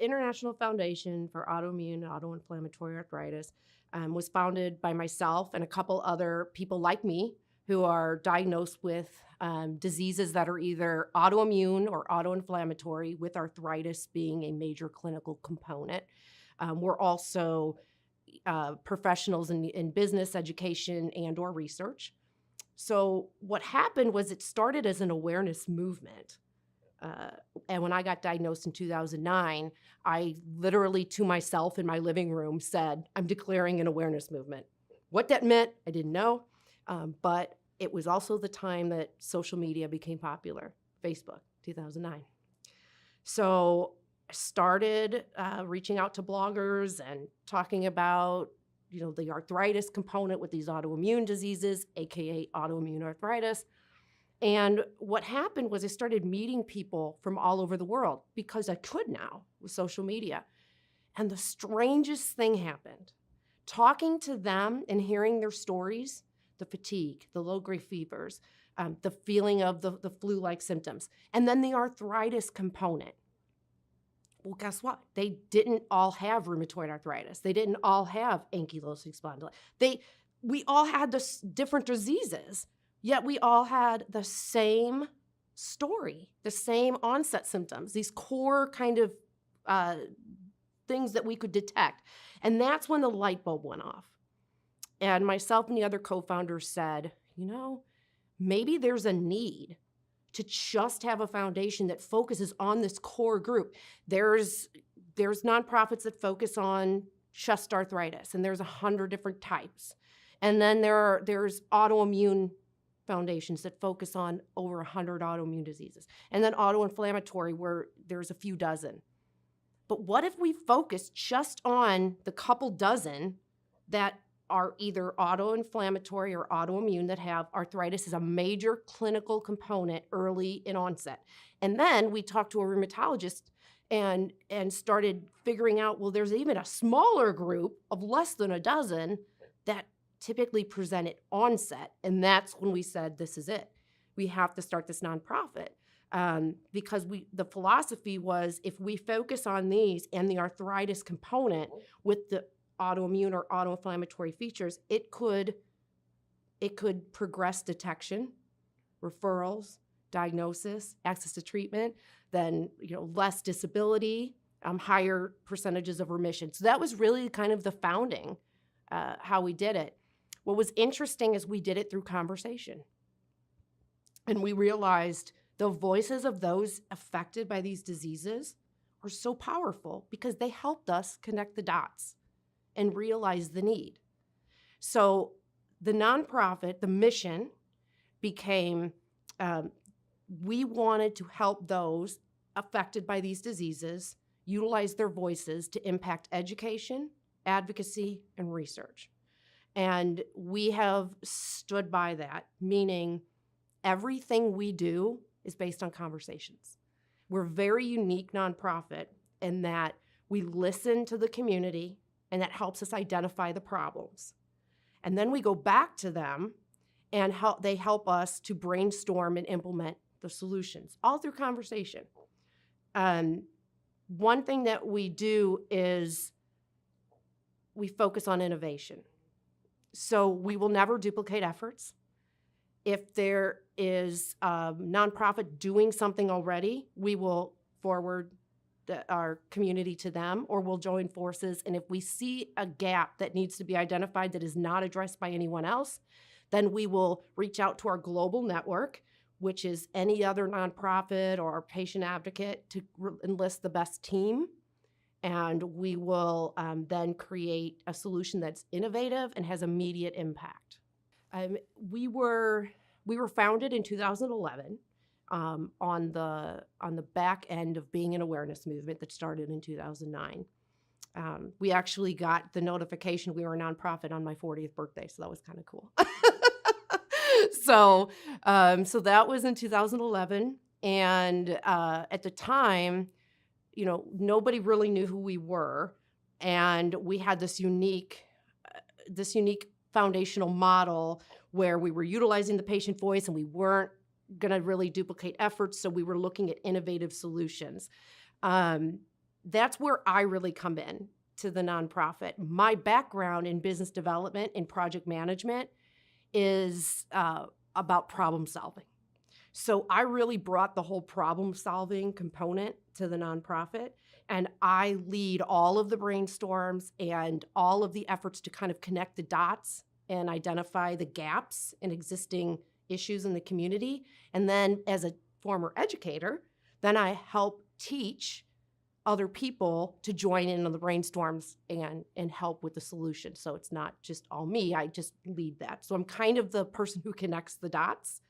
International Foundation for Autoimmune Autoinflammatory Arthritis was founded by myself and a couple other people like me who are diagnosed with diseases that are either autoimmune or autoinflammatory, with arthritis being a major clinical component. We're also professionals in business, education, and or research. So what happened was it started as an awareness movement. And when I got diagnosed in 2009, I literally to myself in my living room said, I'm declaring an awareness movement. What that meant, I didn't know. But it was also the time that social media became popular, Facebook, 2009. So I started reaching out to bloggers and talking about, the arthritis component with these autoimmune diseases, AKA autoimmune arthritis. And what happened was I started meeting people from all over the world because I could now with social media. And the strangest thing happened. Talking to them and hearing their stories, the fatigue, the low-grade fevers, the feeling of the flu-like symptoms, and then the arthritis component. Well, guess what? They didn't all have rheumatoid arthritis. They didn't all have ankylosing spondylitis. We all had this different diseases, yet we all had the same story, the same onset symptoms, these core kind of things that we could detect. And that's when the light bulb went off. And myself and the other co-founders said, maybe there's a need to just have a foundation that focuses on this core group. There's nonprofits that focus on chest arthritis, and there's 100 different types. And then there's autoimmune foundations that focus on over 100 autoimmune diseases. And then autoinflammatory, where there's a few dozen. But what if we focus just on the couple dozen that are either autoinflammatory or autoimmune, that have arthritis as a major clinical component early in onset? And then we talked to a rheumatologist and started figuring out, well, there's even a smaller group of less than a dozen that typically present at onset. And that's when we said, this is it. We have to start this nonprofit. Because the philosophy was, if we focus on these and the arthritis component with the autoimmune or autoinflammatory features, it could progress detection, referrals, diagnosis, access to treatment, then less disability, higher percentages of remission. So that was really kind of the founding, how we did it. What was interesting is we did it through conversation. And we realized the voices of those affected by these diseases are so powerful because they helped us connect the dots and realize the need. So the nonprofit, the mission became, we wanted to help those affected by these diseases utilize their voices to impact education, advocacy, and research. And we have stood by that, meaning everything we do is based on conversations. We're a very unique nonprofit in that we listen to the community, and that helps us identify the problems. And then we go back to them and they help us to brainstorm and implement the solutions, all through conversation. One thing that we do is we focus on innovation. So we will never duplicate efforts. If there is a nonprofit doing something already, we will forward our community to them, or we'll join forces. And if we see a gap that needs to be identified that is not addressed by anyone else, then we will reach out to our global network, which is any other nonprofit or patient advocate, to enlist the best team. And we will then create a solution that's innovative and has immediate impact. We were founded in 2011. On the back end of being an awareness movement that started in 2009. We actually got the notification we were a nonprofit on my 40th birthday, so that was kind of cool. So that was in 2011, and at the time, nobody really knew who we were, and we had this unique foundational model where we were utilizing the patient voice, and we weren't going to really duplicate efforts, so we were looking at innovative solutions. that's where I really come in to the nonprofit. My background in business development and project management is about problem solving. So I really brought the whole problem solving component to the nonprofit, and I lead all of the brainstorms and all of the efforts to kind of connect the dots and identify the gaps in existing issues in the community. And then as a former educator, then I help teach other people to join in on the brainstorms and help with the solution. So it's not just all me, I just lead that. So I'm kind of the person who connects the dots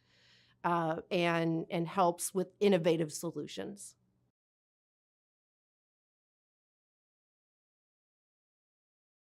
and helps with innovative solutions.